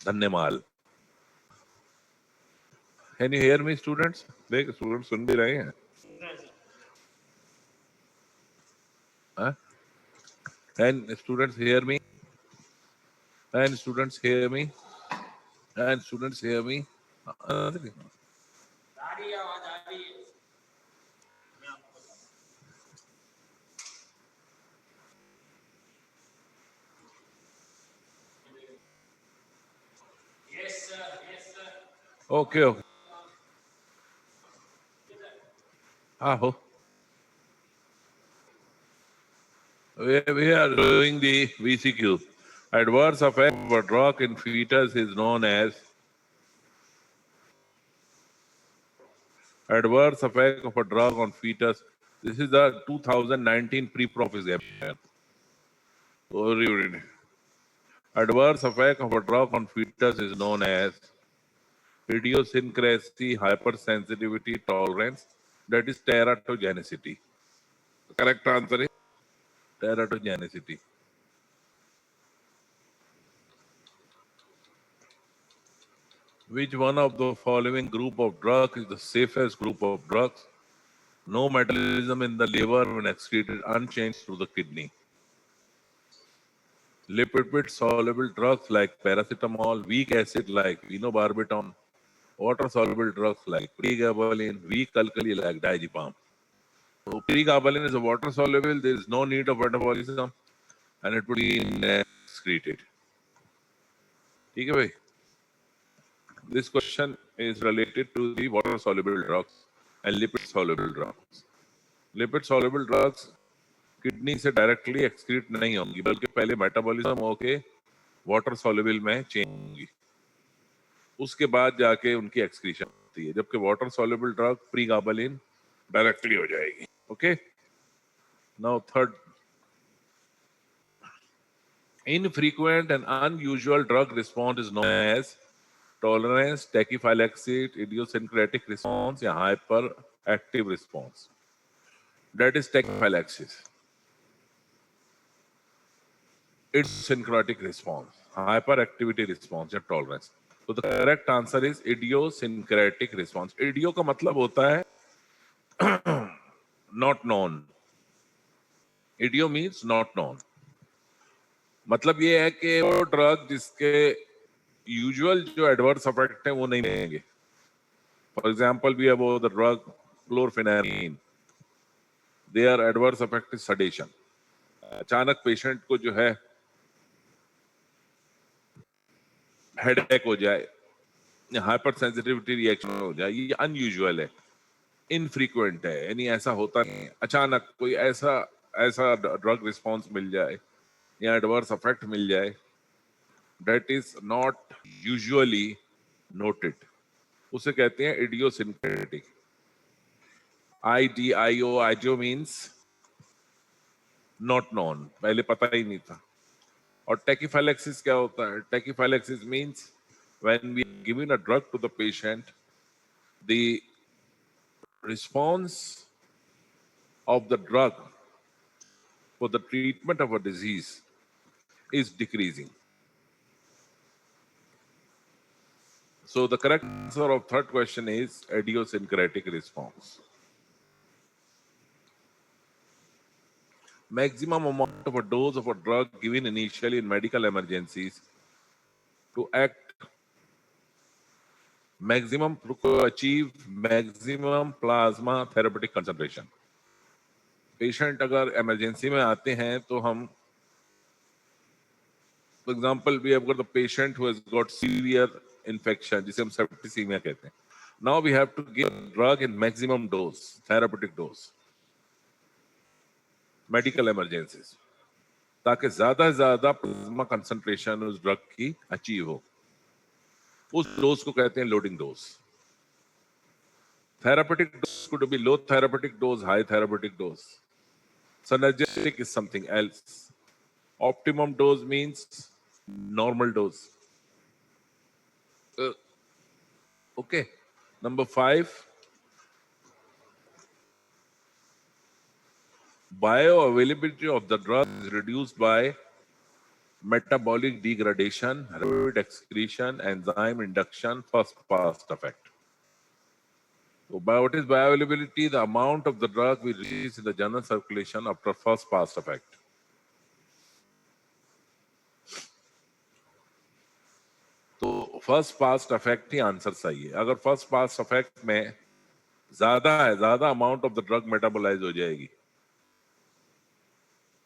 धन्यवाद। Can you hear me students? देख student सुन भी रहे हैं। Can students hear me? Can students hear me? Can students hear me? Okay okay, आहो। We are doing the VCQ. Adverse effect of a drug in fetus is known as adverse effect of a drug on fetus. This is the 2019 pre-prof exam. Adverse effect of a drug on fetus is known as idiosyncrasy, hypersensitivity, tolerance. That is teratogenicity. The correct answer is teratogenicity. Which one of the following group of drugs is the safest group of drugs? No metabolism in the liver when excreted unchanged through the kidney. Lipid soluble drugs like paracetamol, weak acid like phenobarbital, water soluble drugs like pregabalin, weak alkali like diazepam. So pregabalin is a water soluble, there is no need of metabolism and it will be excreted. ठीक है भाई? This question is related to the water soluble drugs and lipid soluble drugs. Lipid soluble drugs kidney से directly excrete नहीं होंगी बल्कि पहले metabolism होके water soluble में चेंज होंगी, उसके बाद जाके उनकी एक्सक्रीशन होती है, जबकि वाटर सॉल्युबल ड्रग प्रीगाबालिन डायरेक्टली हो जाएगी। Okay, now third, infrequent and unusual drug response is known as tolerance, tachyphylaxis, idiosyncratic response या hyperactive response. That is tachyphylaxis. Idiosyncratic response, hyperactivity response या tolerance. So the correct answer is idiosyncratic response. Idio का मतलब होता है not known. Idio means not known. मतलब ये है कि वो ड्रग जिसके यूजुअल जो एडवर्स इफेक्ट है वो नहीं मिलेंगे। For example we have the drug chlorpheniramine, their adverse effect is sedation. अचानक पेशेंट को जो है हेडेक हो जाए, हाइपर सेंसिटिविटी रिएक्शन हो जाए, ये अनयूजुअल है, इनफ्रीक्वेंट है, यानी ऐसा होता नहीं है। अचानक कोई ऐसा ड्रग रिस्पॉन्स मिल जाए या एडवर्स इफेक्ट मिल जाए, that is not usually noted, उसे कहते हैं idiosyncratic. IDIO, audio means not known, पहले पता ही नहीं था। और टेकिफाइलेक्सिस क्या होता है? Tachyphylaxis means when we given a drug to the patient, the response of the drug for the treatment of a disease is decreasing. So the correct answer of third question is idiosyncratic response. Maximum amount of a dose of a drug given initially in medical emergencies to act maximum to achieve maximum plasma therapeutic concentration. Patient अगर emergency में आते हैं तो हम, for example we have got the patient who has got severe infection जिसे हम septicemia कहते हैं। Now we have to give drug in maximum dose, therapeutic dose, medical emergencies, ताकि ज्यादा से ज्यादा प्लाज्मा कंसंट्रेशन उस ड्रग की अचीव हो। उस डोज को कहते हैं loading dose. Therapeutic dose could be low therapeutic dose, high therapeutic dose. Synergistic is something else. Optimum dose means normal dose. Okay. Number 5. Bioavailability of the drug is reduced by metabolic degradation, rapid excretion, enzyme induction, first pass effect. So what is bioavailability? The amount of the drug we release in the general circulation after first pass effect. तो first pass effect ही answer सही है. अगर first pass effect में ज्यादा amount of the drug metabolize हो जाएगी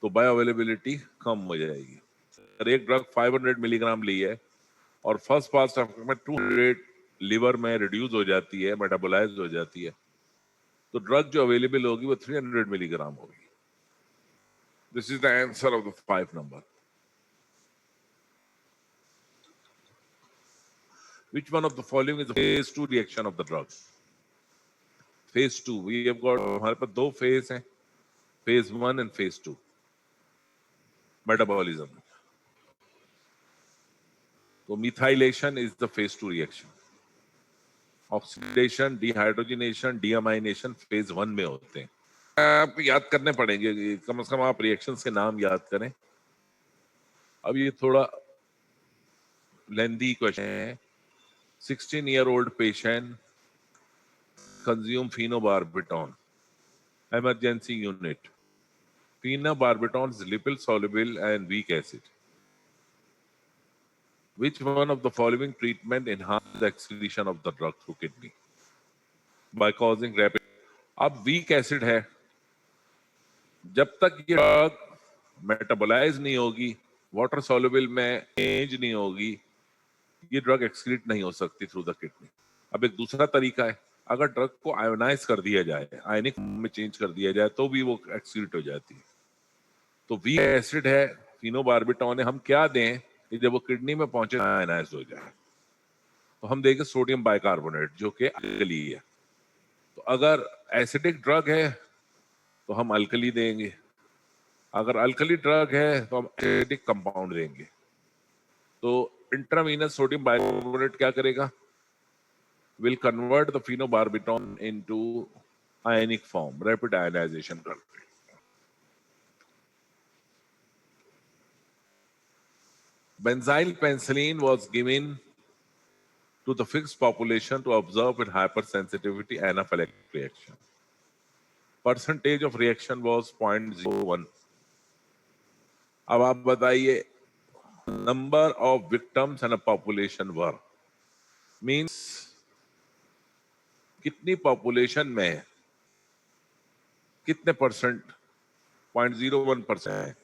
तो बायोअवेलेबिलिटी कम हो जाएगी. अगर एक ड्रग 500 मिलीग्राम ली है और फर्स्ट पास में 200 लिवर में रिड्यूस हो जाती है, मेटाबोलाइज हो जाती है, तो ड्रग जो अवेलेबल होगी वो 300 मिलीग्राम होगी. This is the answer of the 5 number. Which one of the following is the phase 2 reaction of the drug? Phase 2, we have got, हमारे पास दो फेज हैं, phase 1 and phase 2. Metabolism. So methylation is the phase 2 reaction. Oxidation, dehydrogenation, deamination phase 1 में होते हैं. आपको याद करने पड़ेंगे, कम से कम आप रिएक्शंस के नाम याद करें. अब ये थोड़ा लेंथी क्वेश्चन है. 16-year-old patient consume phenobarbital. Emergency unit. Phenobarbital is lipid soluble and weak acid. Which one of the following treatment enhance the excretion of the drug through kidney by causing rapid? अब weak acid है, जब तक ये drug metabolise नहीं होगी, water soluble में change नहीं होगी, ये ड्रग एक्सक्रीट नहीं हो सकती थ्रू द किडनी. अब एक दूसरा तरीका है, अगर ड्रग को आयोनाइज कर दिया जाए, आयनिक फॉर्म में चेंज कर दिया जाए, तो भी वो एक्सक्रीट हो जाती है. तो वीक एसिड है, फिनोबार्बिटॉन है, हम क्या दें कि जब वो किडनी में पहुंचे आयोनाइज हो जाए? तो हम देंगे सोडियम बाइकार्बोनेट, जो कि अल्कली है. तो अगर एसिडिक ड्रग है तो हम अल्कली देंगे, अगर अल्कली ड्रग है तो हम एसिडिक कंपाउंड देंगे. तो इंट्रावीनस सोडियम बाइकार्बोनेट क्या करेगा? Will convert the phenobarbitone into ionic form, rapid ionization करके. Benzyl penicillin was given to the fixed population to observe in hypersensitivity anaphylactic reaction. Percentage of reaction was 0.01. अब आप बताइए, number of victims and a population were, means कितनी population में कितने percent? 0.01% है.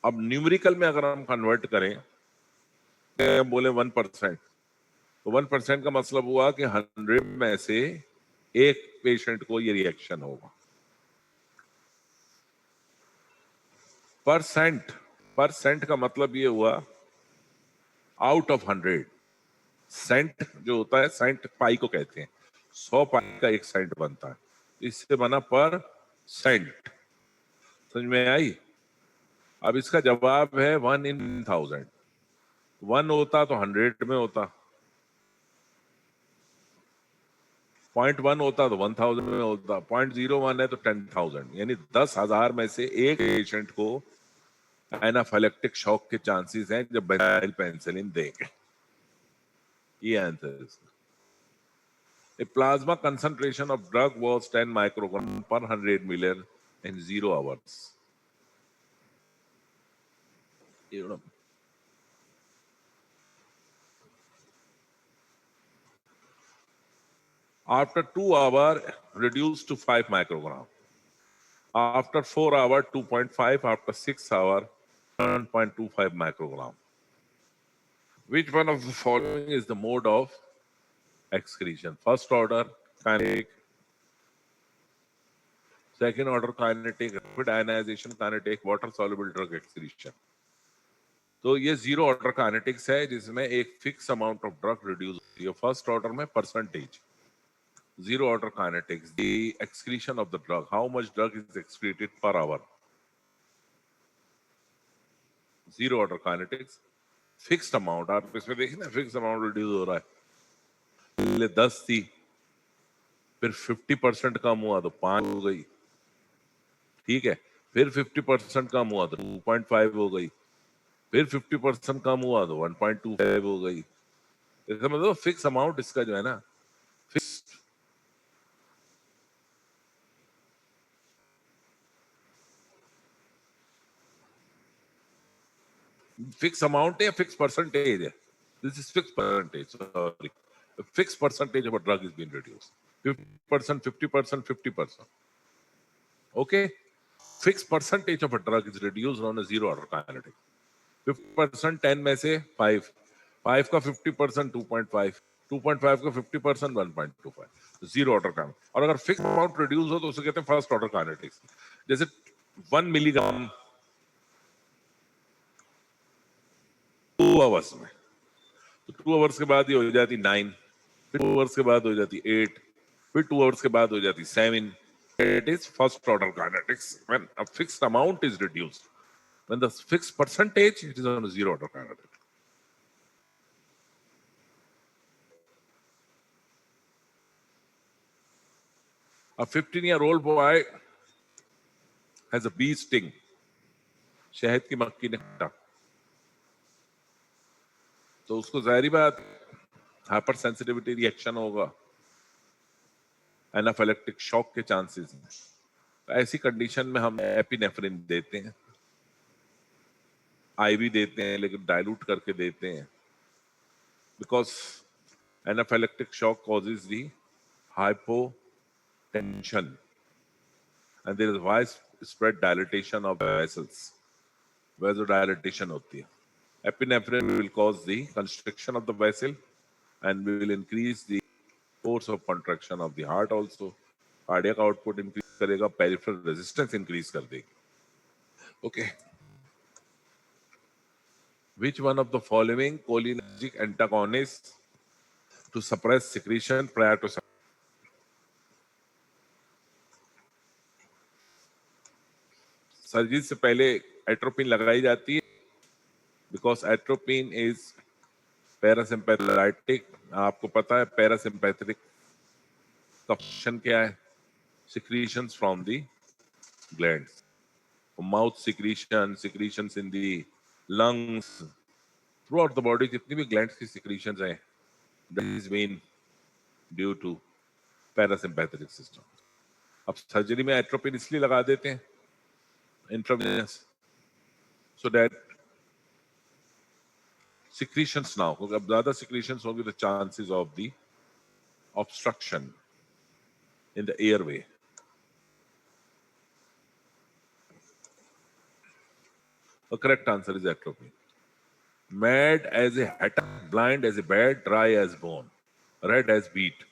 अब numerical में अगर हम कन्वर्ट करें, हम बोले 1%, तो 1% का मतलब हुआ कि 100 में से एक पेशेंट को ये रिएक्शन होगा. परसेंट का मतलब ये हुआ आउट ऑफ 100. सेंट जो होता है, सेंट पाई को कहते हैं, 100 पाई का एक सेंट बनता है, इससे बना पर सेंट. समझ में आई? अब इसका जवाब है 1 in 1000. 1 होता तो 100 में होता, 0.1 होता तो 1000 में होता, 0.01 है तो 10,000. यानी 10,000 में से एक पेशेंट को एनाफाइलेक्टिक शॉक के चांसेस हैं जब बेंजाइल पेनिसिलिन देंगे. ये आंसर है इसका. A plasma concentration of drug was 10 microgram per 100 milliliter in 0 hours. You know. After 2 hours, reduced to 5 microgram. After 4 hours, 2.5. After 6 hours, 1.25 microgram. Which one of the following is the mode of excretion? First order kinetic, second order kinetic, rapid ionization kinetic, water soluble drug excretion. तो ये zero order kinetics है, जिसमें एक fix amount of drug reduce होती है. First order में percentage. Zero order kinetics, the excretion of the drug, how much drug is excreted per hour. Zero order kinetics, fixed amount. आप इसमें देखिए ना, फिक्स अमाउंट रिड्यूस हो रहा है. पहले 10 थी, फिर 50% कम हुआ तो 5 हो गई, ठीक है. फिर 50% कम हुआ तो 2.5 हो गई. फिर 50% कम हुआ तो 1.25 हो गई। इसका मतलब फिक्स अमाउंट इसका जो है ना, फिक्स अमाउंट है या फिक्स परसेंटेज है? This is fix percentage, sorry, fix percentage of a drug is been reduce 50%, 50%, 50%। Okay, fix percentage of a drug is reduced on a zero order kinetic. 50% 10 में से 5, 5 का 50% 2.5, 2.5 का 50% 1.25, जीरो ऑर्डर का। और अगर फिक्स अमाउंट रिड्यूस हो तो उसे कहते हैं फर्स्ट ऑर्डर काइनेटिक्स। जैसे 1 मिलीग्राम 2 आवर्स में, तो 2 आवर्स के बाद ये हो जाती 9, फिर 2 आवर्स के बाद हो जाती 8, फिर 2 आवर्स के बाद हो जाती 7। It is first order kinetics when a fixed amount is reduced. When the fixed percentage, it is on a zero order kinetic. A 15-year-old boy has a bee sting. शहद की मक्खी ने काटा, तो उसको जाहिर बात हाइपर सेंसिटिविटी रिएक्शन होगा, एनाफिलेक्टिक शॉक के चांसेस हैं। तो ऐसी कंडीशन में हम एपिनेफ्रिन देते हैं, आईवी देते हैं, लेकिन डाइल्यूट करके देते हैं, because anaphylactic shock causes the hypotension and there is widespread dilatation of vessels, vasodilatation होती है। Epinephrine will cause the constriction of the vessel and will increase the force of contraction of the heart also. Cardiac output increase करेगा, peripheral resistance increase कर देगी। Okay. Which one of the following cholinergic antagonists to suppress secretion prior to surgery से पहले atropine लगाई जाती है, because atropine is parasympathetic. आपको पता है पैरासिम्पैथेटिक का फंक्शन क्या है? Secretions from the glands, mouth secretion, secretions in the lungs, throughout the body जितनी भी ग्लैंड्स की सिक्रीशंस हैं, that is been due to parasympathetic system. अब सर्जरी में एट्रोपिन इसलिए लगा देते हैं intravenous, so that secretions now, क्योंकि अब ज्यादा secretions होंगी तो chances of the obstruction in the airway. The correct answer is atropine. Mad as a hatter, blind as a bat, dry as bone, red as beet.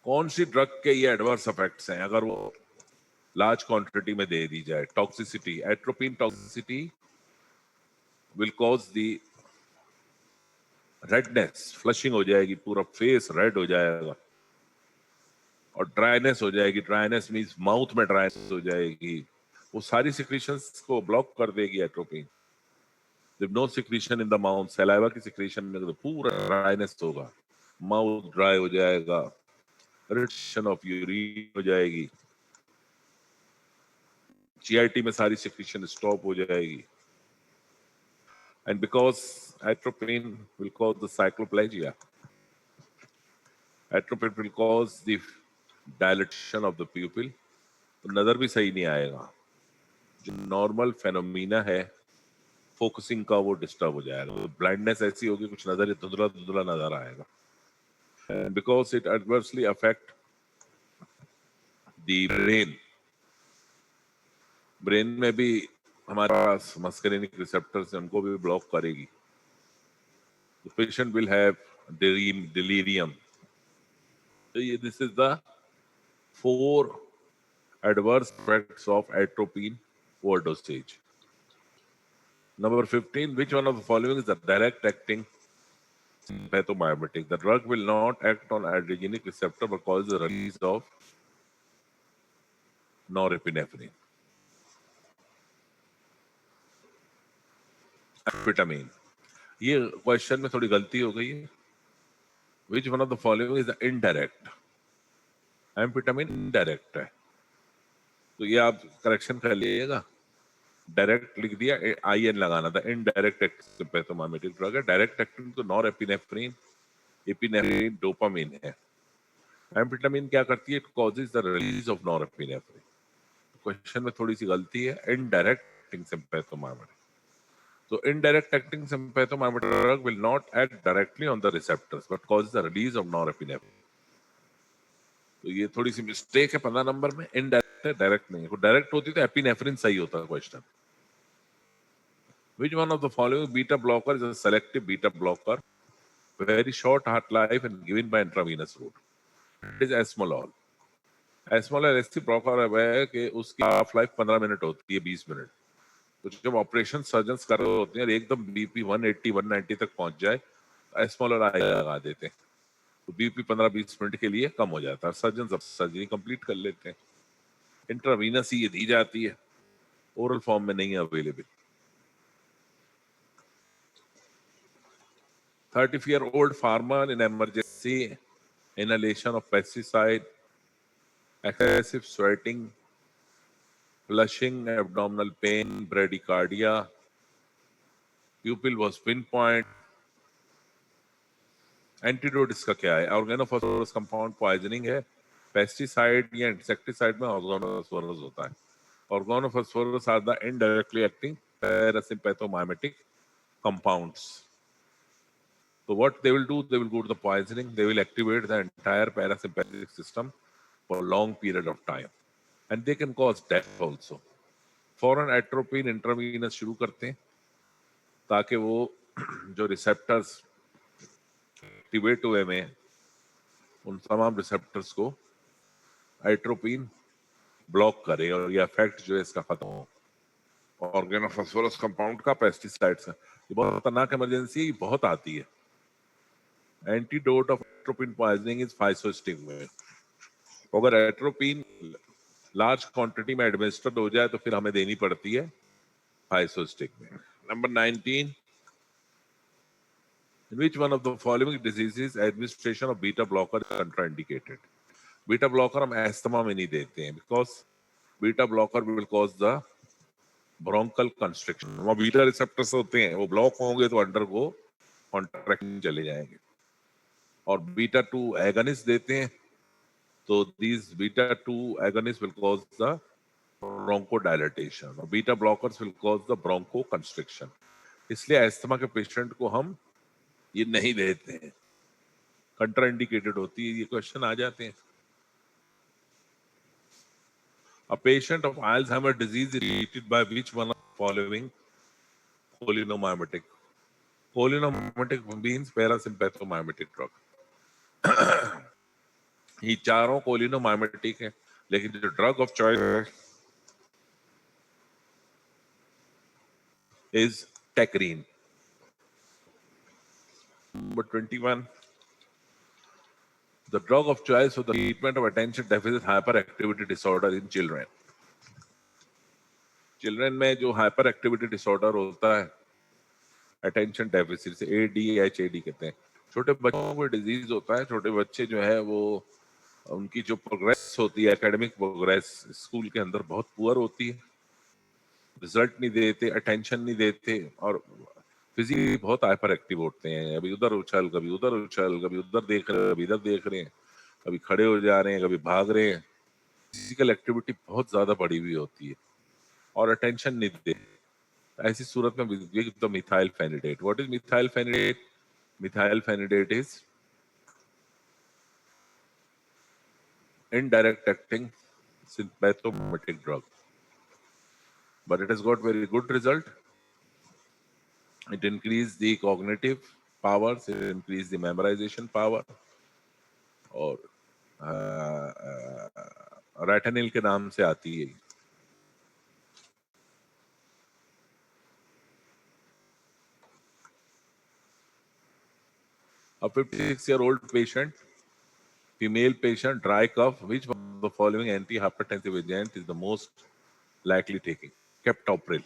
कौन सी drug के ये adverse effects हैं अगर वो लार्ज क्वांटिटी में दे दी जाए? Toxicity, atropine toxicity will cause the redness, flushing हो जाएगी, पूरा फेस रेड हो जाएगा, और ड्राइनेस हो जाएगी। ड्राइनेस मींस माउथ में ड्राइनेस हो जाएगी, वो सारी सिक्रीशंस को ब्लॉक कर देगी एट्रोपिन। जब no secretion in the mouth, saliva की सिक्रीशन में तो पूरा ड्राइनेस होगा, माउथ ड्राई हो जाएगा, रिटेंशन ऑफ यूरिन हो जाएगी, जीआईटी में सारी सिक्रीशन स्टॉप हो जाएगी। And because atropine will cause the cycloplegia, atropine will cause the dilation of the प्यूपिल, तो नजर भी सही नहीं आएगा। जो नॉर्मल फेनोमिना है फोकसिंग का, वो डिस्टर्ब हो जाएगा, ब्लाइंडनेस ऐसी होगी कुछ नजर धुंधला धुंधला नजर आएगा। And because it adversely affect the brain, brain में भी हमारे पास मस्करिनिक रिसेप्टर्स हैं, उनको भी ब्लॉक करेगी। The patient will have delirium. This is the 4 adverse effects of atropine overdosage. Number 15, which one of the following is the direct acting sympathomimetic? The drug will not act on adrenergic receptor but causes the release of norepinephrine. Amphetamine. ये question में थोड़ी गलती हो गई है। Which one of the following is the indirect? Amphetamine indirect है, तो ये आप करेक्शन कर लीजिएगा। डायरेक्ट लिख दिया, IN लगाना था, इनडायरेक्ट एक्टिंग सिम्पैथोमाइमेटिक ड्रग है। डायरेक्ट एक्टिंग तो नॉरएपिनेफ्रिन, एपिनेफ्रिन, डोपामिन है। एम्फेटामिन क्या करती है? It causes the release of norepinephrine. Question में थोड़ी सी गलती है, indirect acting sympathomimetic. So indirect acting sympathomimetic drug will not act directly on the receptors but causes the release of norepinephrine. तो ये थोड़ी सी मिस्टेक है 15 नंबर में, इनडायरेक्ट है, डायरेक्ट नहीं है। डायरेक्ट होती तो एपिनेफ्रिन सही होता question. Which one of the following beta blocker is a selective beta blocker, very short half life and given by intravenous route? It is esmolol. एस्मोलॉल ऐसी ब्लॉकर है कि उसकी हाफ लाइफ 15 मिनट होती है, 20 मिनट। तो जब ऑपरेशन सर्जन्स कर रहे होते हैं और एकदम बीपी 180 190 तक पहुंच जाए, एस्मोलर आई लगा देते हैं, तो बीपी 15-20 मिनट के लिए कम हो जाता है, सर्जन सर्जरी कंप्लीट कर लेते हैं। इंट्रावीनस ही ये दी जाती है, ओरल फॉर्म में नहीं है available. 30-year-old farmer in emergency inhalation of pesticide, excessive sweating, flushing, abdominal pain, bradycardia, pupil was pinpoint. Antidote इसका क्या है? ऑर्गेनोफॉस्फोरस कंपाउंड पॉइजनिंग है। पेस्टिसाइड या इंसेक्टिसाइड में ऑर्गेनोफॉस्फोरस होता है। Organophosphorus are the indirectly acting parasympathomimetic compounds. So what they will do, they will go to the poisoning, they will activate the entire parasympathetic system for a long period of time and they can cause death also. फौरन atropine intravenous शुरू करते हैं ताकि वो जो receptors activate हुए में उन तमाम रिसेप्टर्स को एट्रोपिन ब्लॉक करे और ये इफेक्ट जो है इसका खत्म हो। ऑर्गेनोफॉस्फोरस कंपाउंड का, पेस्टिसाइड्स का, ये बहुत खतरनाक इमरजेंसी बहुत आती है। Antidote of atropine poisoning is physostigmine. अगर एट्रोपिन लार्ज क्वांटिटी में एडमिनिस्टर्ड हो जाए तो फिर हमें देनी पड़ती है physostigmine. Number 19, in which one of the following diseases administration of beta blocker is contraindicated? Beta blocker हम एस्थमा में नहीं देते हैं because beta blocker will cause the bronchial constriction. वहाँ बीटा रिसेप्टर्स होते हैं, वो ब्लॉक होंगे तो अंडर को कॉन्ट्रैक्शन चले जाएंगे। और बीटा 2 एगनिस्ट देते हैं तो these beta 2 agonists will cause the bronchodilation और beta blockers will cause the bronchoconstriction। इसलिए एस्थमा के पेशेंट को हम ये नहीं देते हैं, कंट्राइंडिकेटेड होती है। ये क्वेश्चन आ जाते हैं। A patient of Alzheimer's disease is treated by which one of the following cholinomimetic? Cholinomimetic means parasympathomimetic drug। ये चारों cholinomimetic है, लेकिन जो ड्रग ऑफ चॉइस है is tecrine। Number 21, the drug of choice for the treatment of attention deficit hyperactivity disorder in children। Children में जो hyper activity disorder होता है अटेंशन डेफिसिट से ADHD कहते हैं। छोटे बच्चों को डिजीज होता है। छोटे बच्चे जो है वो उनकी जो प्रोग्रेस होती है, एकेडमिक प्रोग्रेस स्कूल के अंदर बहुत पुअर होती है, रिजल्ट नहीं देते, अटेंशन नहीं देते और फिजिकली बहुत हाइपर एक्टिव होते हैं। अभी उधर उछल, कभी उधर उछल, कभी उधर देख रहे हैं, कभी इधर देख रहे हैं, कभी खड़े हो जा रहे हैं, कभी भाग रहे हैं। फिजिकल एक्टिविटी बहुत ज्यादा बढ़ी हुई होती है और अटेंशन नहीं देते। ऐसी सूरत में give the methylphenidate. What is methylphenidate? Methylphenidate is indirect acting sympathomimetic drug, but it has got very good result. It increase the cognitive powers, it increase the memorization power और रेटिनिल के नाम से आती है। A 56-year-old patient, female patient, dry cough, which one of the following antihypertensive agent is the most likely taking? Captopril।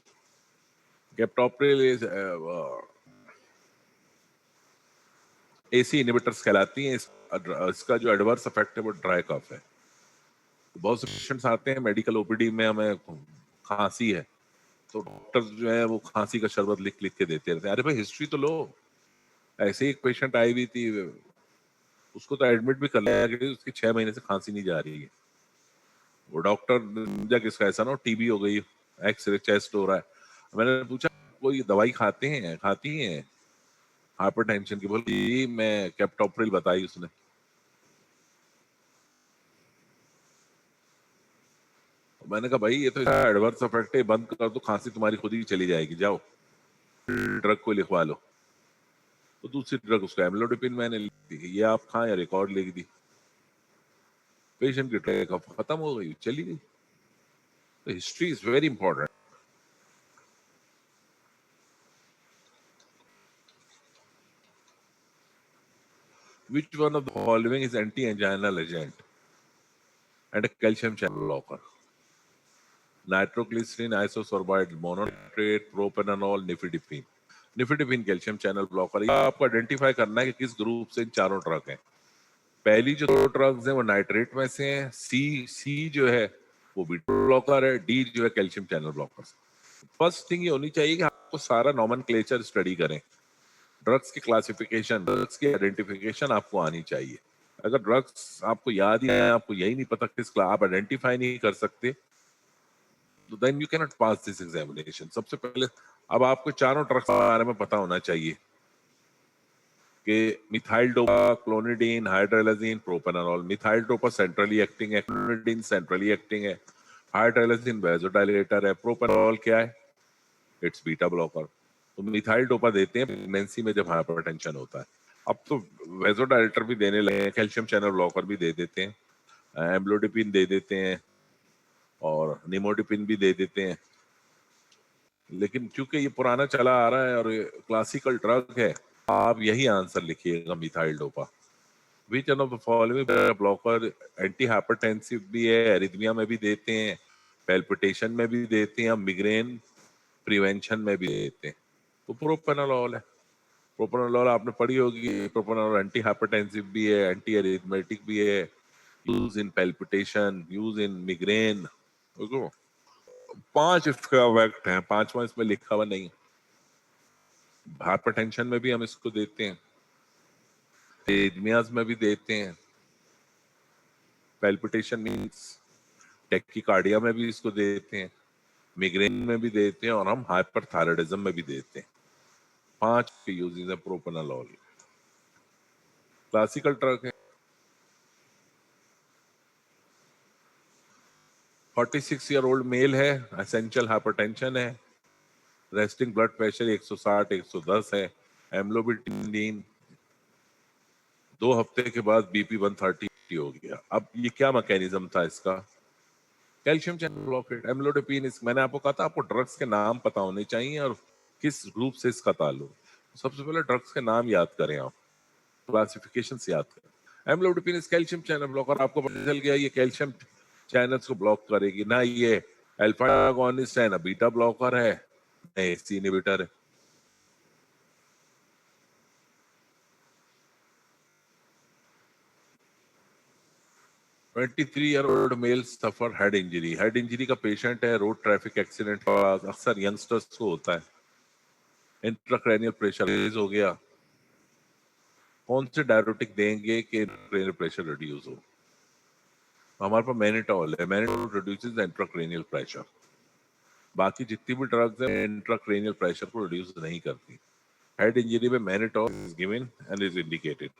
Captopril is AC inhibitors कहलाती हैं। इसका जो एडवर्स इफेक्ट है वो ड्राई कफ है। बहुत से पेशेंट्स आते हैं मेडिकल ओपीडी में, हमें खांसी है तो डॉक्टर जो है वो खांसी का शरबत लिख लिख के देते रहते हैं। अरे भाई हिस्ट्री तो लो। ऐसे ही एक पेशेंट आई हुई थी, उसको तो एडमिट भी कर लिया कि उसकी 6 महीने से खांसी नहीं जा रही है। वो डॉक्टर जब किसका ऐसा ना टीबी हो गई, एक्सरे चेस्ट हो रहा है, मैंने पूछा कोई दवाई खाती हैं हाइपरटेंशन की? बोली मैं कैप्टोप्रिल बताई उसने। मैंने कहा भाई ये तो एडवर्स इफेक्ट है, बंद कर दो, खांसी तुम्हारी खुद ही चली जाएगी, जाओ ड्रग को लिखवा लो। तो दूसरी ड्रग उसको एम्लोडिपिन मैंने लिख दी, ये आप खाएं, रिकॉर्ड लिख दी, पेशेंट की ट्रेक खत्म हो गई, चली गई। तो history is very important. Which one of the following is anti-anginal agent and a calcium channel blocker? Nitroglycerin, isosorbide mononitrate, propranolol, nifedipine. Nifedipine calcium channel blocker. ये आपको आइडेंटिफाई करना है कि किस ग्रुप से इन चारों ड्रग हैं। पहली जो दो ड्रग्स हैं वो नाइट्रेट में से हैं। सी जो है वो बीटा ब्लॉकर है, डी जो है calcium channel blocker. First thing ये होनी चाहिए कि आपको सारा नॉमेनक्लेचर स्टडी करें, ड्रग्स की क्लासिफिकेशन, ड्रग्स की आइडेंटिफिकेशन आपको आनी चाहिए। अगर ड्रग्स आपको याद ही नहीं है, आपको यही नहीं पता किस आप आइडेंटिफाई नहीं कर सकते, तो then you can not pass this examination. सबसे पहले अब आपको चारों ड्रग्स के बारे में पता होना चाहिए कि methyl dopa, clonidine, hydralazine, propanol. Methyl dopa centrally acting है, क्लोनिडीन सेंट्रली एक्टिंग है, हाइड्रोलाजीन वेजोडाइलेटर है, प्रोपेनॉल क्या है? It's beta blocker. तो मिथाइल डोपा देते हैं प्रेगनेंसी में जब हाइपरटेंशन होता है। अब तो वेजोडाइलेटर भी देने लगे हैं, कैल्शियम चैनल ब्लॉकर भी दे देते हैं, एम्लोडिपिन दे देते हैं और निमोडिपिन भी दे देते हैं। लेकिन क्योंकि ये पुराना चला आ रहा है और क्लासिकल ड्रग है, आप यही आंसर लिखिएगा, methyl dopa. Which one of the following blocker anti hypertensive भी है, एरिथमिया में भी देते हैं, पैल्पिटेशन में भी देते हैं, मिग्रेन प्रिवेंशन में भी देते हैं। तो प्रोपेनॉल है। प्रोपेनॉल आपने पढ़ी होगी, प्रोपेनॉल एंटी हाइपरटेंसिव भी है, एंटी एरिथमेटिक भी है, use in palpitation, use in migraine. 5 इसका वैक्ट है, 5वां इसमें लिखा हुआ नहीं। हाइपरटेंशन में भी हम इसको देते हैं, एरिथमियाज में भी देते हैं, पैल्पिटेशन मींस टेकिकार्डिया में भी इसको देते हैं, मिग्रेन में भी देते हैं और हम हाइपरथायराइडिज्म में भी देते हैं। 5 के यूजेस है प्रोपेनॉल। क्लासिकल ड्रग है। 46 ईयर ओल्ड मेल है, एसेंशियल हाइपरटेंशन है, रेस्टिंग ब्लड प्रेशर 160 110 है, एम्लोबिटिन 2 हफ्ते के बाद बीपी 130 हो गया। अब ये क्या मैकेनिज्म था इसका? Calcium channel blocker, amlodipine. इस मैंने आपको कहा था आपको ड्रग्स के नाम पता होने चाहिए और किस ग्रुप से इसका ताल्लुक। सबसे पहले ड्रग्स के नाम याद करें, आप क्लासिफिकेशन से याद करें। एम्लोडिपिन इस कैल्शियम चैनल ब्लॉकर, आपको पता चल गया ये कैल्शियम चैनल्स को ब्लॉक करेगी ना, ये अल्फा एगोनिस्ट है ना बीटा ब्लॉकर है ना एसी इनहिबिटर है। Twenty three year old male suffer head injury. Head injury का पेशेंट है, रोड ट्रैफिक एक्सीडेंट, अक्सर यंगस्टर्स को होता है। इंट्राक्रैनियल प्रेशर रेज हो गया, कौन से डायरेटिक देंगे कि इंट्राक्रैनियल प्रेशर रिड्यूस हो? हमारे पास मैनिटोल है, mannitol reduces the intracranial pressure. बाकी जितनी भी ड्रग्स हैं इंट्राक्रैनियल प्रेशर को रिड्यूस नहीं करती। हेड इंजरी में mannitol is given and is indicated.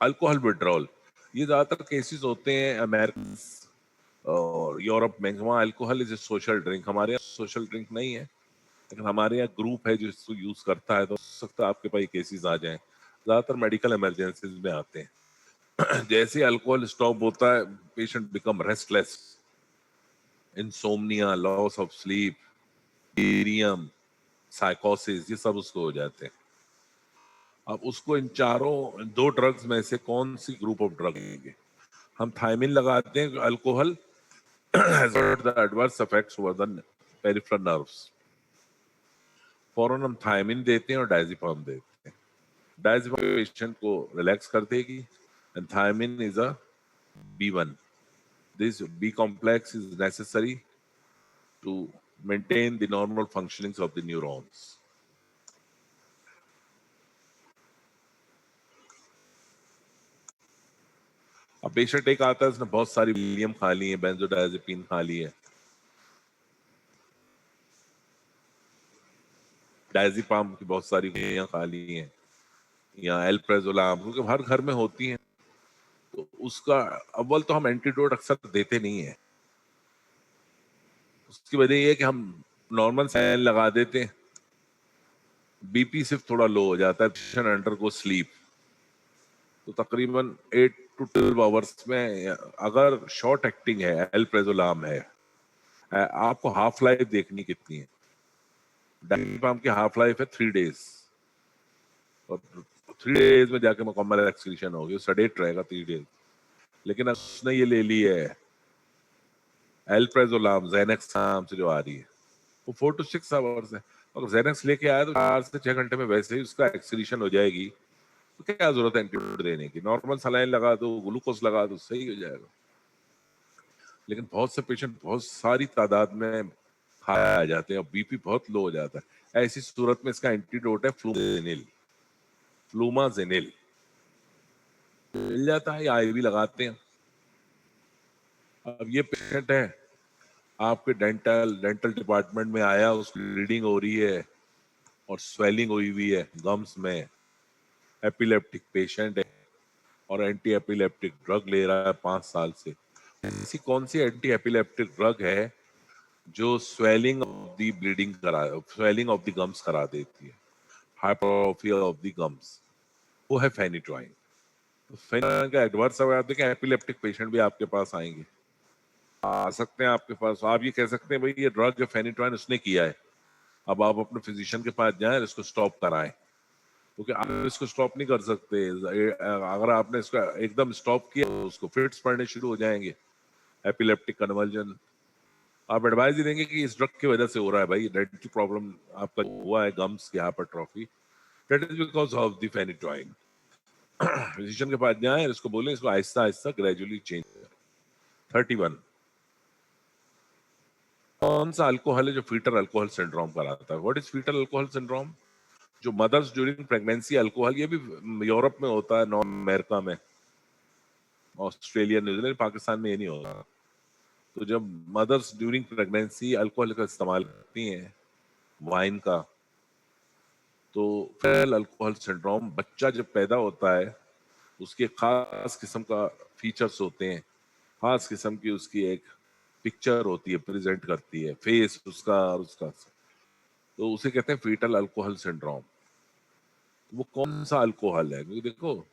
Alcohol withdrawal, ये ज्यादातर केसेस होते हैं अमेरिकन और यूरोप में। वहाँ alcohol is a social drink, हमारे यहाँ सोशल ड्रिंक नहीं है, लेकिन हमारे यहाँ ग्रुप है जो इसको यूज करता है, तो हो सकता है आपके पास केसेस आ जाएं। ज्यादातर मेडिकल इमरजेंसीज में आते हैं। जैसे अल्कोहल स्टॉप होता है, patient become restless, insomnia, loss of sleep, delirium, साइकोसिस, ये सब उसको हो जाते हैं। अब उसको इन चारों दो ड्रग्स में से कौन सी ग्रुप ऑफ ड्रग लेंगे? हम थायमिन लगाते हैं, alcohol has got the adverse effects over the peripheral nerves. फौरन हम थायमिन देते हैं और डायजिपाम देते हैं। डायजिपाम पेशेंट को रिलैक्स कर देगी and thymine is a B1. This B complex is necessary to maintain the normal functionings of the neurons. अब पेशेंट एक आता है, उसने बहुत सारी विलियम खा ली है, बेंजोडायजेपिन खा ली है, डायजिपाम की बहुत सारी गोलियां खा ली हैं, या एल्प्रेजोलाम, क्योंकि हर घर में होती हैं, तो उसका अव्वल तो हम एंटीडोट अक्सर देते नहीं है। उसकी वजह ये है कि हम नॉर्मल सैलाइन लगा देते हैं, बीपी सिर्फ थोड़ा लो हो जाता है, पेशेंट अंडर को स्लीप, तो तकरीबन 8 to 12 आवर्स में, अगर शॉर्ट एक्टिंग है, एल्प्रेजोलाम है, आपको हाफ लाइफ देखनी कितनी है। डायजिपाम की हाफ लाइफ है 3 days, और 3 days में जाके मुकम्मल एक्सक्रीशन होगी, सडेट रहेगा 3 days। लेकिन उसने ये ले ली है एल्प्रेजोलाम, ज़ैनेक्स नाम से जो आ रही है, वो 4 to 6 आवर्स है, और ज़ैनेक्स लेके आया तो 4 से 6 घंटे में वैसे ही उसका एक्सक्रीशन हो जाएगी, तो क्या जरूरत है एंटीडोट देने की, नॉर्मल सलाइन लगा दो, ग्लूकोज लगा दो, सही हो जाएगा। लेकिन बहुत से पेशेंट बहुत सारी तादाद में खाया जाते हैं और बीपी बहुत लो हो जाता है, ऐसी सूरत में इसका एंटीडोट है फ्लूमाजेनिल, फ्लूमाजेनिल मिल जाता है या आईवी लगाते हैं। अब ये पेशेंट है आपके डेंटल डिपार्टमेंट में आया, उसकी ब्लीडिंग हो रही है और स्वेलिंग हुई है गम्स में, एपिलेप्टिक पेशेंट है और एंटी एपिलेप्टिक ड्रग ले रहा है 5 साल से। ऐसी कौन सी एंटी एपिलेप्टिक ड्रग है जो स्वेलिंग ऑफ द ब्लीडिंग करा, स्वेलिंग ऑफ द गम्स करा देती है, हाइपरट्रॉफी ऑफ द गम्स? वो है फेनिट्राइन। तो फेनिट्राइन का एडवर्स आप देखें, एपिलेप्टिक पेशेंट भी आपके पास आएंगे, आ सकते हैं आपके पास, आप ये कह सकते हैं भाई ये ड्रग जो फेनिट्राइन उसने किया है, अब आप अपने फिजिशियन के पास जाएं और इसको स्टॉप कराएं, क्योंकि आप इसको स्टॉप नहीं कर सकते। अगर आपने इसको एकदम स्टॉप किया तो उसको फिट्स पड़ने शुरू हो जाएंगे, एपिलेप्टिक कन्वर्जन। आप एडवाइस ही देंगे कि इस ड्रग की वजह से हो रहा है भाई, डेंटल प्रॉब्लम आपका हुआ है, गम्स की hypertrophy, that is because of the phenytoin. Physician के पास जाएं, इसको बोलें इसको आहिस्ता आहिस्ता ग्रेजुअली चेंज। 31, कौन सा अल्कोहल है जो फीटल अल्कोहल सिंड्रोम कराता है? What is fetal alcohol syndrome? जो मदर्स ड्यूरिंग प्रेगनेंसी अल्कोहल, ये भी यूरोप में होता है, नॉर्थ अमेरिका में, ऑस्ट्रेलिया, न्यूजीलैंड, पाकिस्तान में ये नहीं होता। तो जब मदर्स ड्यूरिंग प्रेगनेंसी अल्कोहल का इस्तेमाल करती हैं, वाइन का, तो फीटल अल्कोहल सिंड्रोम, बच्चा जब पैदा होता है उसके खास किस्म का फीचर्स होते हैं, खास किस्म की उसकी एक पिक्चर होती है, प्रेजेंट करती है फेस उसका और उसका, तो उसे कहते हैं फीटल अल्कोहल सिंड्रोम। वो कौन सा अल्कोहल है? क्योंकि देखो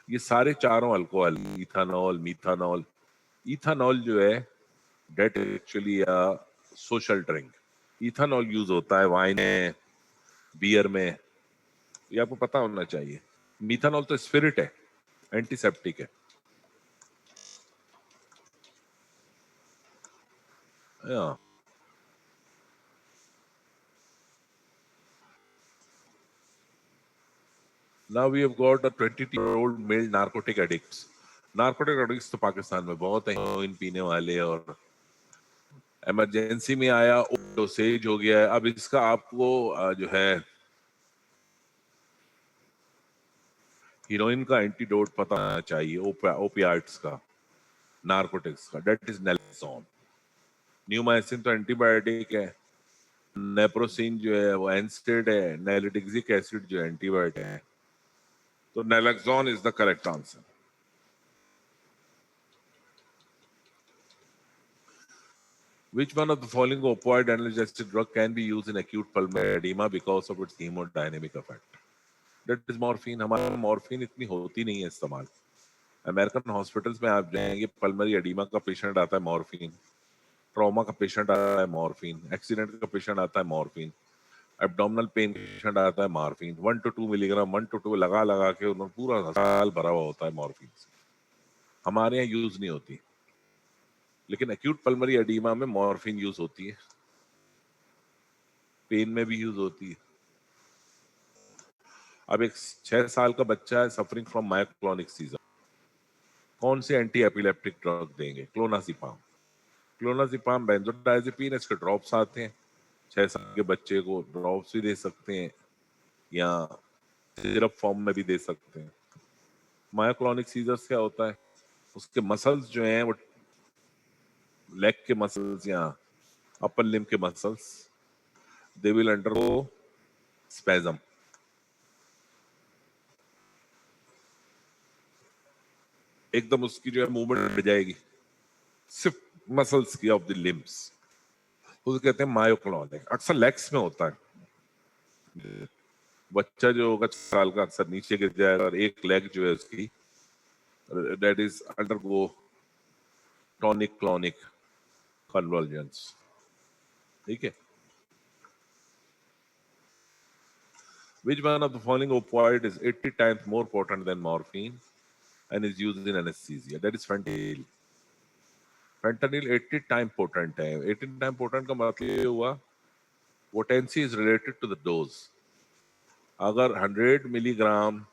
ये सारे चारों अल्कोहल, इथानॉल, मीथानॉल, इथानॉल जो है that actually social drink, ethanol use होता है वाइन में, बियर में, ये आपको पता होना चाहिए। मीथानॉल तो स्पिरिट है, एंटीसेप्टिक है। Yeah. Now we have got a 22-year-old male narcotic addicts. Narcotic addicts तो पाकिस्तान में बहुत है, हेरोइन पीने वाले, और इमरजेंसी में आया, ओवरडोसेज हो गया है। अब इसका आपको जो है हीरोइन का एंटीडोट पता होना चाहिए, ओपियाइड्स का, नार्कोटिक्स का, दैट इज नैल्सोन। न्यूमाइसिन तो एंटीबायोटिक है, नेप्रोसिन जो है वो एनस्टेड है, नैलिडिक्सिक एसिड जो एंटीबायोटिक है, तो naloxone is the correct answer. Which one of the following opioid analgesic drug can be used in acute pulmonary edema because of its hemodynamic effect? That is morphine। हमारे morphine इतनी होती नहीं है इस्तेमाल। American hospitals में आप जाएंगे, pulmonary oedema का पेशेंट आता है मॉर्फिन, ट्रॉमा का पेशेंट आता है मॉर्फिन, एक्सीडेंट का पेशेंट आता है मॉर्फिन, एब्डोमिनल पेन पेशेंट आता है मॉर्फिन। 1 to 2 मिलीग्राम, 1 to 2 लगा लगा के उन्होंने पूरा अस्पताल भरा हुआ होता है मॉर्फिन से। हमारे यहाँ यूज नहीं होती, लेकिन एक्यूट पल्मरी एडिमा में मॉर्फिन यूज होती है, पेन में भी यूज होती है। अब एक 6 साल का बच्चा है सफरिंग फ्रॉम मायोक्लोनिक सीजर, कौन से एंटी एपिलेप्टिक ड्रग देंगे? क्लोनासिपाम। क्लोनाजिपाम बेंजोडायजेपिन, इसके ड्रॉप्स आते हैं, 6 साल के बच्चे को ड्रॉप्स भी दे सकते हैं या सिरप फॉर्म में भी दे सकते हैं। मायोक्लोनिक सीजर्स क्या होता है, उसके मसल्स जो हैं वो लेग के मसल्स या अपर लिम के muscles, they will undergo spasm, एकदम उसकी जो है मूवमेंट बढ़ जाएगी सिर्फ मसल्स की ऑफ द लिम्स, उसको कहते हैं मायोक्लोनिक। अक्सर लेग्स में होता है, बच्चा जो होगा 6 साल का अक्सर नीचे गिर जाएगा और एक लेग जो है उसकी that is undergo tonic clonic convergence. ठीक है। Which one of the following opioid is 80 times more potent than morphine and is used in anesthesia? That is fentanyl. Fentanyl 80 time potent है। 80 टाइम पोटेंट का मतलब ये हुआ potency is related to the dose. अगर 100 milligram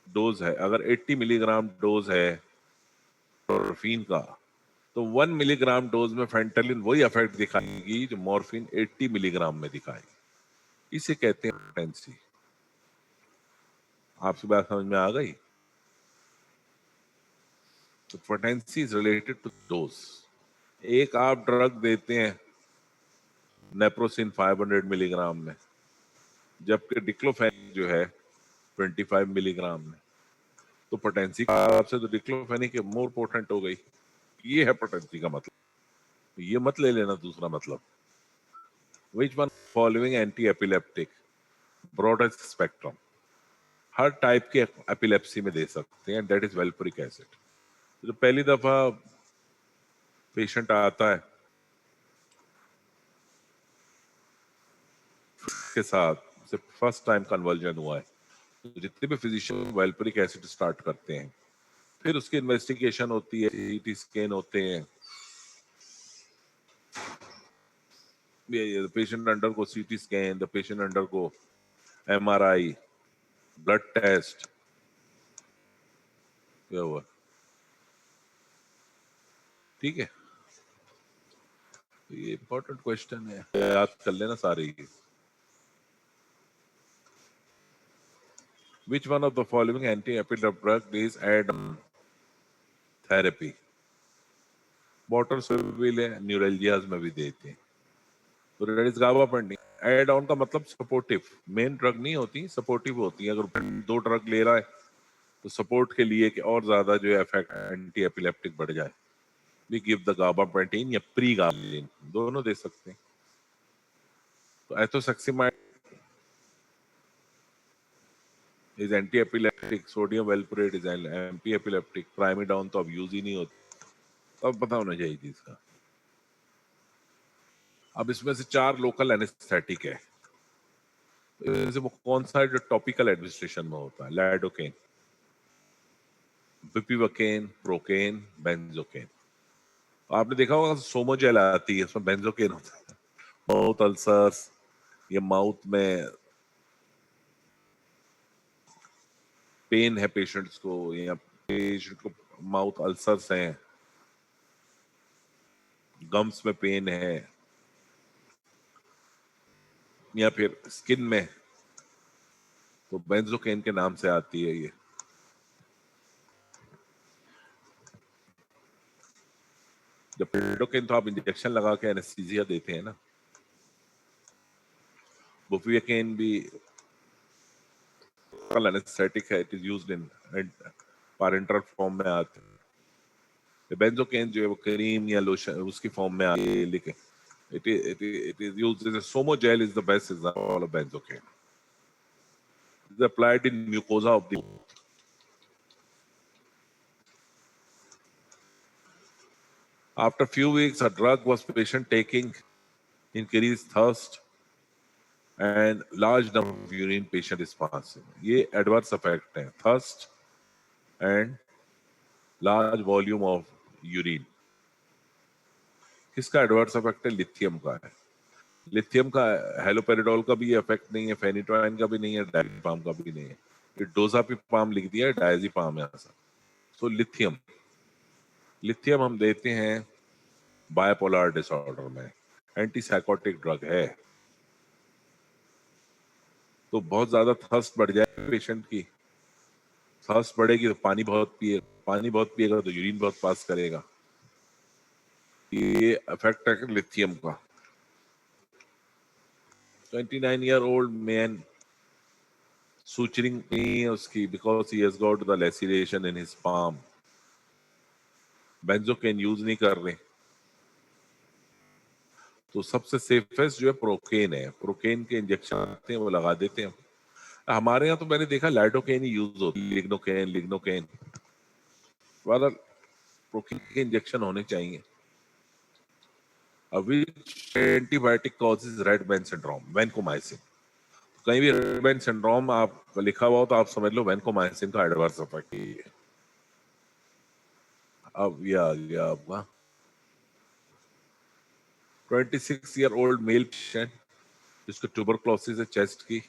dose है, अगर 80 milligram dose है morphine का, तो 1 मिलीग्राम डोज में फेंटानिल वही इफेक्ट दिखाएगी जो मॉर्फिन 80 मिलीग्राम में दिखाएगी। इसे कहते हैं पोटेंसी। आपकी बात समझ में आ गई? तो potency is related to dose. एक आप ड्रग देते हैं नेप्रोसिन 500 मिलीग्राम में, जबकि डिक्लोफेनिक जो है 25 मिलीग्राम में, तो पोटेंसी के हिसाब से तो डिक्लोफेनिक मोर पोटेंट हो गई। ये है पोटेंसी का मतलब। ये मत ले लेना दूसरा मतलब। Which one following anti epileptic broadest spectrum, her type के एपिलेप्सी में दे सकते हैं, दैट इज वेल्पुरिक एसिड। तो पहली दफा पेशेंट आता है के साथ, फर्स्ट टाइम कन्वर्जन हुआ है, तो जितने भी फिजिशियन वेल्पुरिक एसिड स्टार्ट करते हैं, फिर उसकी इन्वेस्टिगेशन होती है, सीटी स्कैन होते हैं, the patient undergo CT scan, the patient undergo MRI, blood test। क्या हुआ? ठीक है, ये इंपॉर्टेंट क्वेश्चन है, याद कर लेना सारे ही। Which one of the following anti-epileptic drug is add-on therapy? Water soluble है, न्यूरल्जियाज में भी देते हैं, तो that is gabapentin. Add-on का मतलब सपोर्टिव, मेन ड्रग नहीं होती, सपोर्टिव होती है। अगर 2 ड्रग ले रहा है तो सपोर्ट के लिए कि और ज्यादा जो है इफेक्ट एंटी एपिलेप्टिक बढ़ जाए, वी गिव द गाबापेंटिन या प्री गाबापेंटिन, दोनों दे सकते हैं। तो ethosuximide is anti epileptic, sodium valproate is anti epileptic, primidone तो अब यूज ही नहीं होती, तब पता होना चाहिए थी इसका। अब इसमें से 4 लोकल एनेस्थेटिक है, जैसे वो कौन सा है जो टॉपिकल एडमिनिस्ट्रेशन में होता है? लैडोकेन, पिपिवकेन, प्रोकेन, बेंजोकेन। आपने देखा होगा सोमोजेल आती है, उसमें बेंजोकेन होता है। माउथ अल्सर्स, ये माउथ में पेन है पेशेंट्स को, या पेशेंट को माउथ अल्सर्स हैं, गम्स में पेन है, या फिर स्किन में, तो बेंजोकेन के नाम से आती है ये। जब पेडोकेन तो आप इंजेक्शन लगा के एनेस्थीसिया देते हैं ना, बुफियाकेन भी एनेस्थेटिक है, it is used in parental form में आते हैं। बेंजोकेन जो है वो क्रीम या लोशन उसकी फॉर्म में आती है, लेकिन it is used as a Somogel is the best example of benzocaine. It is applied in mucosa of the mouth. After few weeks, a drug was patient taking increased thirst and large number of urine patient is passing. ये adverse effect है, thirst and large volume of urine. किसका adverse effect है? Lithium का है। Lithium का, haloperidol का भी effect नहीं है, फेनिटोइन का भी नहीं है, डायजिपाम का भी नहीं है। डोजापिपाम लिख दिया है, डायजिपाम है ऐसा। सो लिथियम लिथियम हम देते हैं बायपोलर डिसऑर्डर में, एंटीसाइकोटिक ड्रग है। तो बहुत ज्यादा थर्स्ट बढ़ जाए पेशेंट की, थर्स्ट बढ़ेगी तो पानी बहुत पिएगा तो यूरिन बहुत पास करेगा। ये इफेक्ट है लिथियम का। 29-year-old man suturing नहीं है उसकी because he has got the laceration in his palm. Benzocaine use नहीं कर रहे, तो सबसे सेफेस्ट जो है प्रोकेन है। प्रोकेन के इंजेक्शन आते हैं वो लगा देते हैं। हमारे यहाँ तो मैंने देखा लाइडोकेन ही यूज होती है, लिग्नोकेन वाला। प्रोकेन के इंजेक्शन होने चाहिए। अभी antibiotic causes red ban syndrome, vancomycin. कहीं भी रेड बैन सिंड्रोम आप लिखा हुआ हो तो आप समझ लो वैनकोमाइसिन का एडवर्स इफेक्ट है। अब ये आ गया आपका 26-year-old मेल पेशेंट जिसको ट्यूबरक्लोसिस है चेस्ट की।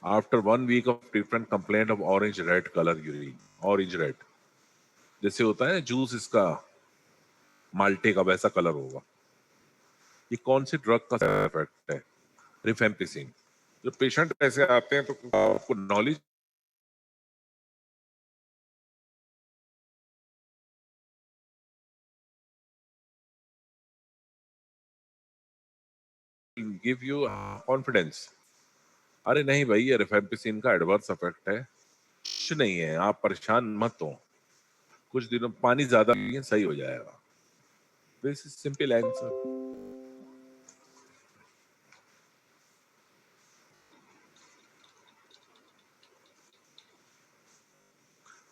After 1 week of frequent complaint of orange red color urine, orange red जैसे होता है ना जूस इसका माल्टे का, वैसा कलर होगा। ये कौन सी ड्रग का इफेक्ट है? रिफेम्पिसिन। जो पेशेंट ऐसे आते हैं तो आपको नॉलेज गिव यू कॉन्फिडेंस। अरे नहीं भाई, ये रिफेम्पिसिन का एडवर्स इफेक्ट है, कुछ नहीं है, आप परेशान मत हो, कुछ दिनों पानी ज्यादा पिए सही हो जाएगा। This is simple answer.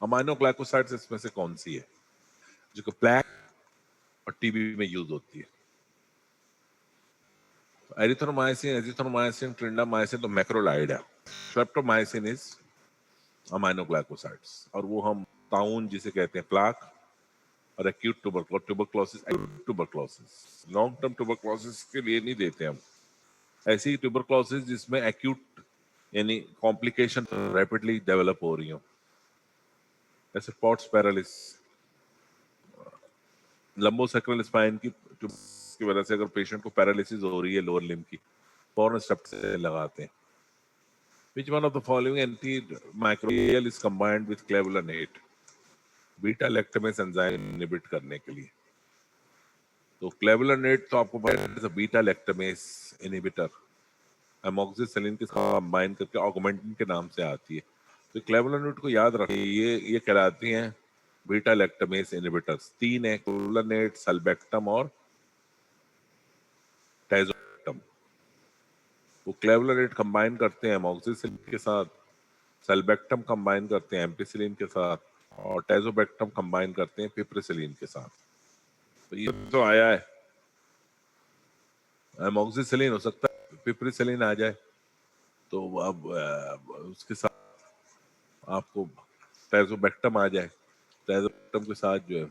Amino glycosides इसमें से कौन सी है जो प्लेक और टीबी में यूज होती है? एरिथ्रोमाइसिन, एजिथ्रोमाइसिन, क्लिंडामाइसिन तो मैक्रोलाइड है। स्ट्रेप्टोमाइसिन इज अमाइनो ग्लाइकोसाइड्स, और वो हम ताउन जिसे कहते हैं प्लाक, और acute tuberculosis, long term tuberculosis के लिए नहीं देते हम। ऐसी ट्यूबरक्लोसिस जिसमें एक्यूट यानी कॉम्प्लिकेशन रैपिडली डेवलप हो रही हो, जैसे पॉट्स पैरालिसिस, लंबोसेक्रल स्पाइन की वजह से अगर पेशेंट को पैरालिसिस हो रही है लोअर लिम्ब की, फौरन स्टेप से लगाते हैं। Which one of the following antimicrobial is combined with clavulanate? Beta lactamase enzyme inhibit करने के लिए। तो क्लेवुलानेट तो आपको पता है बीटा लैक्टमेस इनहिबिटर, अमोक्सिसिलिन के साथ कंबाइन करके ऑगमेंटिन के नाम से आती है। तो क्लेवुलानेट को याद रखिए, ये कहलाती हैं बीटा लैक्टमेस इनहिबिटर्स। 3 है, क्लेवुलानेट, सल्बेक्टम और टाइजोबेक्टम। वो क्लेवुलानेट कंबाइन करते हैं अमोक्सिसिलिन के साथ, सल्बेक्टम कंबाइन करते हैं एम्पिसिलिन के साथ, और टाइजोबेक्टम कंबाइन करते हैं पिपरिसिलिन के साथ। तो ये तो आया है, एमोक्सिसिलिन हो सकता है पिपरिसिलिन आ जाए, तो अब उसके साथ आपको टाइजोबेक्टम आ जाए। टाइजोबेक्टम के साथ जो है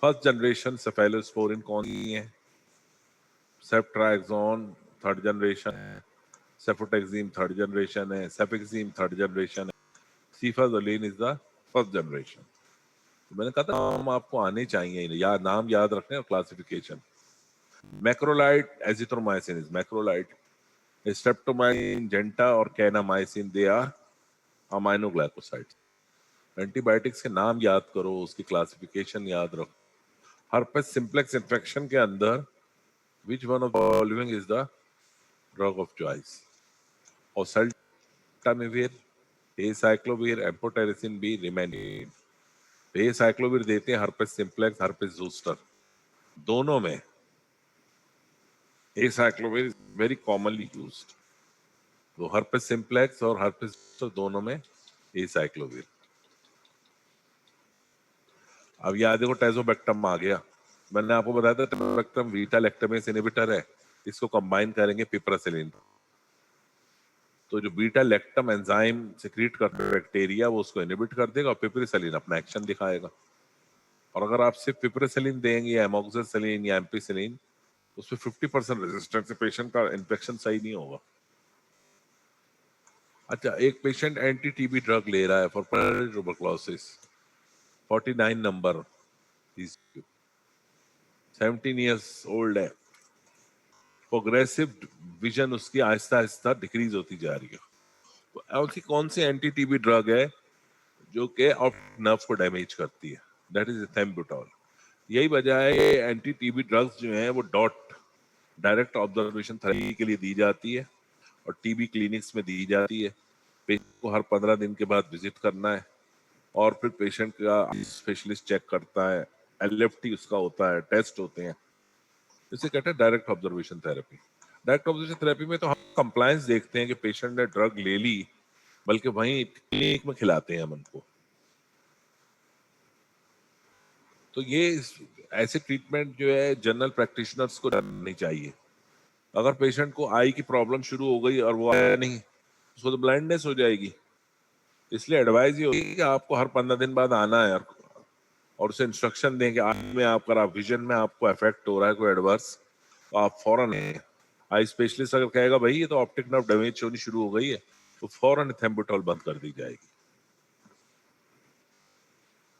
फर्स्ट जनरेशन सेफेलोस्पोरिन कौन सी है? सेफ्ट्राक्सोन थर्ड जनरेशन है, सेफोटेक्सिम थर्ड जनरेशन है, सेफेक्सिम थर्ड जनरेशन है, सीफाजोलिन इज द फर्स्ट जनरेशन। तो मैंने कहा था नाम आपको आने चाहिए, याद नाम याद रखने और classification. Macrolide azithromycin is macrolide, streptomycin, genta और kanamycin they are aminoglycosides. Antibiotics के नाम याद करो, उसकी क्लासिफिकेशन याद रखो। हर्पेस सिंप्लेक्स इन्फेक्शन के अंदर which one of the following is the drug of choice? Oseltamivir, acyclovir, amphotericin B, रिमेनिन। एसाइक्लोविर देते हैं हर्पेस सिंप्लेक्स, हर्पेस जोस्टर, दोनों में acyclovir is very commonly used. तो हर्पेस सिंप्लेक्स और हर्पेस जोस्टर दोनों में एसाइक्लोविर। अब यहाँ देखो टाइजोबेक्टम आ गया, मैंने आपको बताया था टाइजोबेक्टम बीटा लैक्टमेस इनहिबिटर है, इसको कंबाइन करेंगे पिपरासिलिन। तो जो बीटा लैक्टम एंजाइम सिक्रीट करता है बैक्टीरिया, वो उसको इनहिबिट कर देगा और पिपरिसिलिन अपना एक्शन दिखाएगा। और अगर आप सिर्फ पिपरिसिलिन देंगे या एमोक्सिसिलिन या एम्पिसिलिन, उसमें 50% रेजिस्टेंस से पेशेंट का इन्फेक्शन सही नहीं होगा। अच्छा, एक पेशेंट एंटी टीबी ड्रग ले रहा है for tuberculosis, 49 number, 17 years old है। प्रोग्रेसिव विजन उसकी आहिस्ता आहिस्ता डिक्रीज होती जा रही है। तो ऐसी कौन सी एंटी टीबी ड्रग है जो कि ऑप्टिक नर्व को डैमेज करती है? That is ethambutol. यही वजह है एंटी टीबी ड्रग्स जो हैं वो डॉट डायरेक्ट ऑब्जर्वेशन थेरेपी के लिए दी जाती है और टीबी क्लिनिक्स में दी जाती है। पेशेंट को हर 15 दिन के बाद विजिट करना है और फिर पेशेंट का स्पेशलिस्ट चेक करता है, एलएफटी उसका होता है, टेस्ट होते हैं। इसे कहते हैं direct observation therapy. Direct observation therapy में तो हम कंप्लायंस देखते हैं कि पेशेंट ने ड्रग ले ली, बल्कि वहीं क्लिनिक में खिलाते हैं हम उनको। तो ये ऐसे ट्रीटमेंट जो है जनरल प्रैक्टिशनर्स को करनी चाहिए। अगर पेशेंट को आई की प्रॉब्लम शुरू हो गई और वो आया नहीं, उसको तो ब्लाइंडनेस हो जाएगी। इसलिए एडवाइस ये होती है कि आपको हर 15 दिन बाद आना है और उसे इंस्ट्रक्शन दें कि आई में आपका विजन में आपको इफेक्ट हो रहा है कोई एडवर्स, तो आप फौरन आई स्पेशलिस्ट अगर कहेगा भाई ये तो ऑप्टिक नर्व डैमेज होनी शुरू हो गई है, तो फौरन एथेम्बुटोल बंद कर दी जाएगी।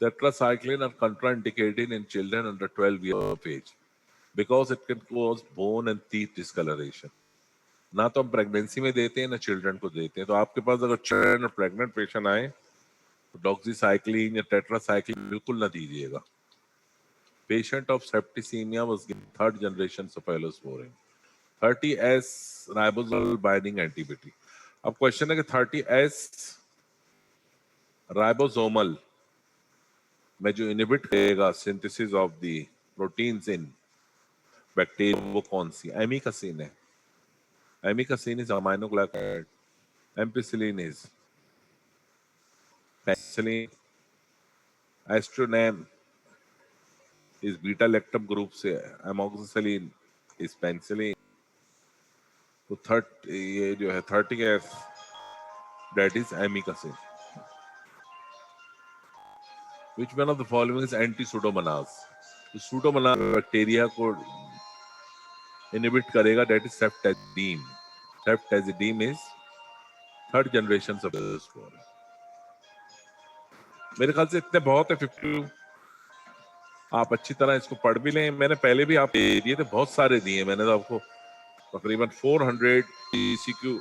Tetracycline are contraindicated in children under 12 years of age because it can cause bone and teeth discoloration. ना तो हम प्रेगनेंसी में देते हैं ना चिल्ड्रन को देते हैं। तो आपके पास अगर चिल्ड्रन और प्रेग्नेंट पेशेंट आए तो डॉक्सीसाइक्लिन या टेट्रासाइक्लिन बिल्कुल ना दीजिएगा। Patient of septicemia was given third generation cephalosporin, 30S ribosol binding antibody। अब क्वेश्चन है कि 30S राइबोसोमल में जो इनहिबिट करेगा synthesis of the proteins in bacteria वो कौन सी? एमिकासिन है। Amikacin is aminoglycoside, ampicillin is penicillin, aztreonam इस बीटा लैक्टम ग्रुप से, एमोक्सिसिलिन इस पेनिसिलिन। तो थर्ड ये जो है 30F that is amikacin. Which one of the following is anti-pseudomonas? तो pseudomonas बैक्टीरिया को इनहिबिट करेगा, that is ceftazidime. Ceftazidime is third generation cephalosporin. मेरे ख्याल से इतने बहुत है 52। आप अच्छी तरह इसको पढ़ भी लें। मैंने पहले भी आप दिए थे, बहुत सारे दिए मैंने तो आपको, तकरीबन 400 सीक्यू।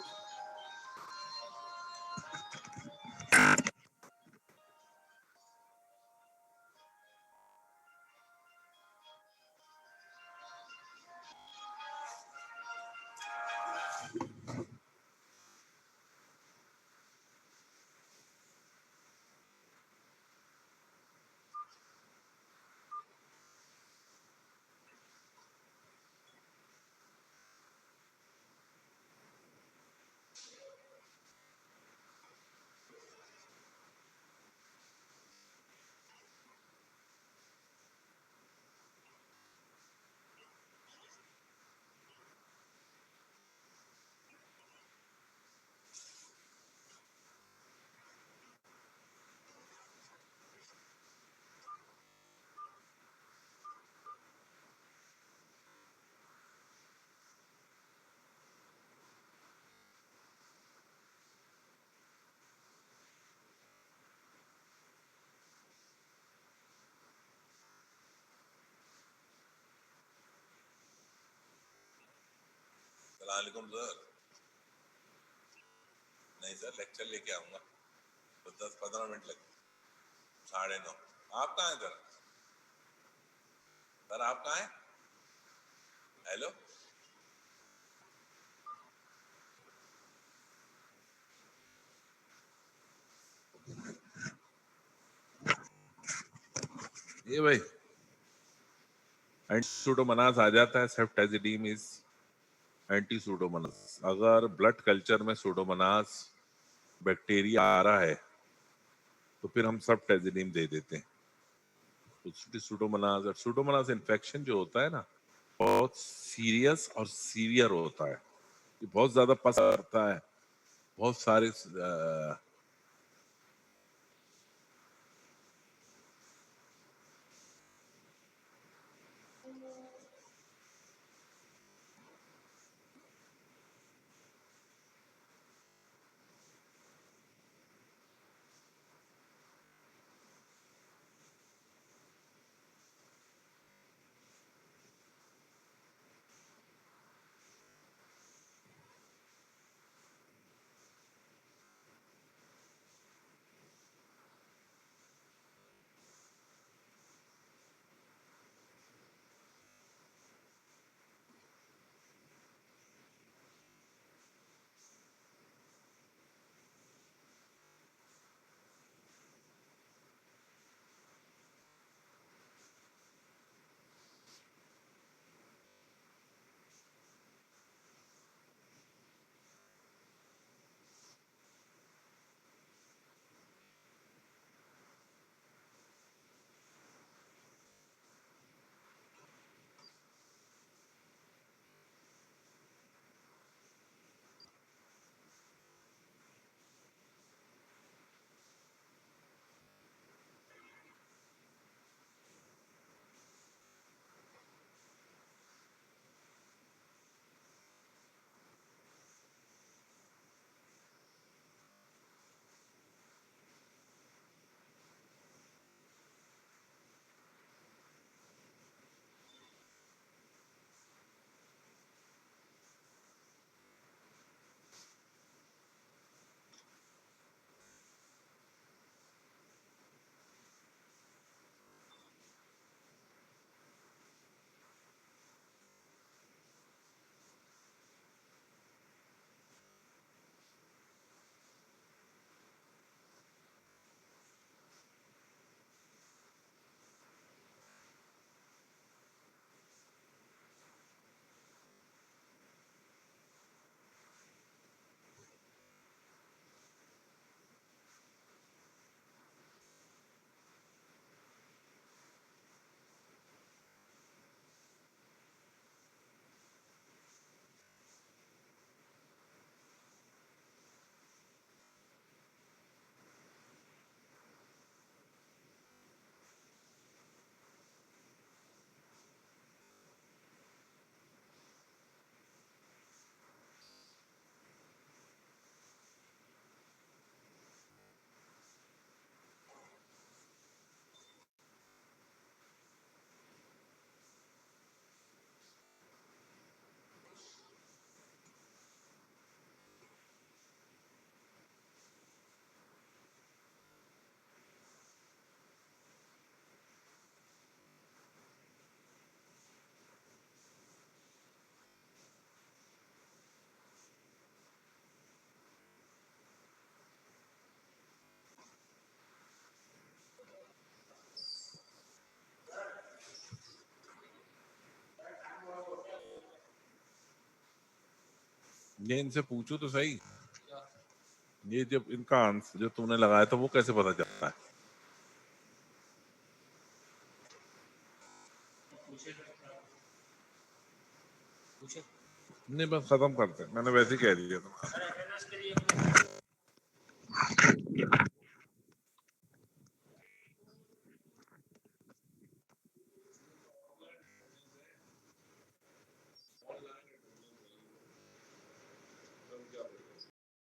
सलामुअलैकुम सर। नहीं सर, लेक्चर लेके आऊंगा तो 10-15 मिनट लगे। 9:30। आप कहाँ हैं सर? सर आप कहाँ हैं? हेलो, ये भाई एंटी-सूडोमोनास आ जाता है। सेफ्टेजिडीन इज एंटी-सूडोमोनास। अगर ब्लड कल्चर में सूडोमोनास बैक्टीरिया आ रहा है तो फिर हम सेफ्टेजिडीन दे देते हैं। तो सूडोमोनास और सूडोमोनास इन्फेक्शन जो होता है ना, बहुत सीरियस और सीवियर होता है। ये बहुत ज्यादा पसरता है, बहुत सारे ये इनसे पूछो तो सही, ये जब इनका आंसर जो तुमने लगाया था वो कैसे पता चलता है? नहीं बस खत्म करते हैं, मैंने वैसे ही कह दिया था।